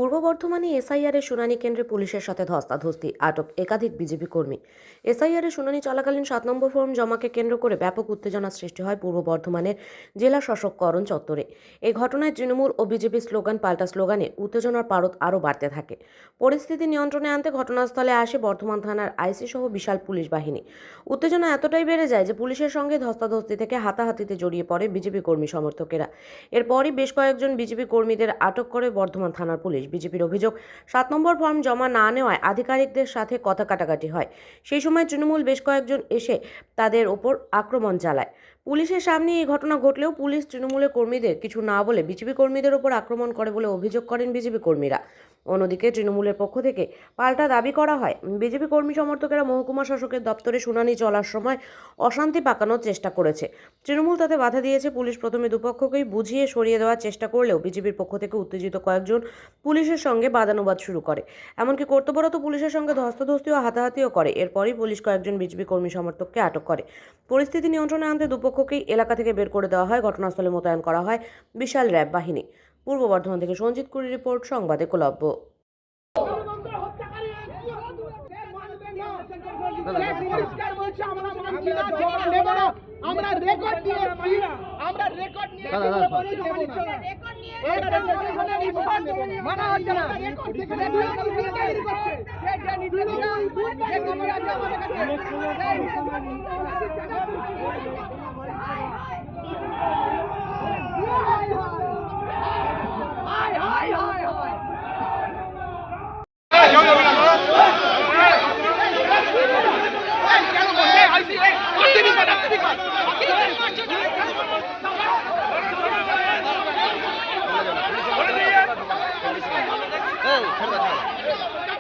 পূর্ব বর্ধমানে এসআইআরের শুনানি কেন্দ্রে পুলিশের সাথে ধস্তাধস্তি, আটক একাধিক বিজেপি কর্মী। এসআইআরের শুনানি চলাকালীন 7 নম্বর ফর্ম জমাকে কেন্দ্র করে ব্যাপক উত্তেজনা সৃষ্টি হয় পূর্ব বর্ধমানের জেলা শাসক করণ চত্বরে। এই ঘটনায় তৃণমূল ও বিজেপি স্লোগান পাল্টা স্লোগানে উত্তেজনার পারদ আরও বাড়তে থাকে। পরিস্থিতি নিয়ন্ত্রণে আনতে ঘটনাস্থলে আসে বর্ধমান থানার আইসি সহ বিশাল পুলিশ বাহিনী। উত্তেজনা এতটাই বেড়ে যায় যে পুলিশের সঙ্গে ধস্তাধস্তি থেকে হাতাহাতিতে জড়িয়ে পড়ে বিজেপি কর্মী সমর্থকেরা। এরপরই বেশ কয়েকজন বিজেপি কর্মীদের আটক করে বর্ধমান থানার পুলিশ। বিজেপির অভিযোগ, 7 নম্বর ফর্ম জমা না নেওয়ায় আধিকারিকদের সাথে কথা কাটাকাটি হয়। সেই সময় তৃণমূল বেশ কয়েকজন এসে তাদের ওপর আক্রমণ চালায়। পুলিশের সামনে এই ঘটনা ঘটলেও পুলিশ তৃণমূলের কর্মীদের কিছু না বলে বিজেপি কর্মীদের ওপর আক্রমণ করে বলে অভিযোগ করেন বিজেপি কর্মীরা। অন্যদিকে তৃণমূলের পক্ষ থেকে পাল্টা দাবি করা হয়, বিজেপি কর্মী সমর্থকেরা মহকুমা শাসকের দপ্তরে শুনানি চলার সময় অশান্তি পাকানোর চেষ্টা করেছে। তৃণমূল তাতে বাধা দিয়েছে। পুলিশ প্রথমে দুপক্ষকেই বুঝিয়ে সরিয়ে দেওয়ার চেষ্টা করলেও বিজেপির পক্ষ থেকে উত্তেজিত কয়েকজন পুলিশের সঙ্গে বাদানুবাদ শুরু করে। এমনকি কর্তব্যরত পুলিশের সঙ্গে ধস্তাধস্তি ও হাতাহাতিও করে। এরপরই পুলিশ কয়েকজন বিজেপি কর্মী সমর্থককে আটক করে। পরিস্থিতি নিয়ন্ত্রণে আনতে দুপক্ষকেই এলাকা থেকে বের করে দেওয়া হয়। ঘটনাস্থলে মোতায়েন করা হয় বিশাল র্যাব বাহিনী। পূর্ব বর্ধমান থেকে সঞ্জিত কুড়ি রিপোর্ট, সংবাদ একলব্য। আমরা রেকর্ড দিয়েছি, আমরা রেকর্ড নিয়ে মানা হচ্ছে না। এই ছেড়ে দাও, ছেড়ে দাও।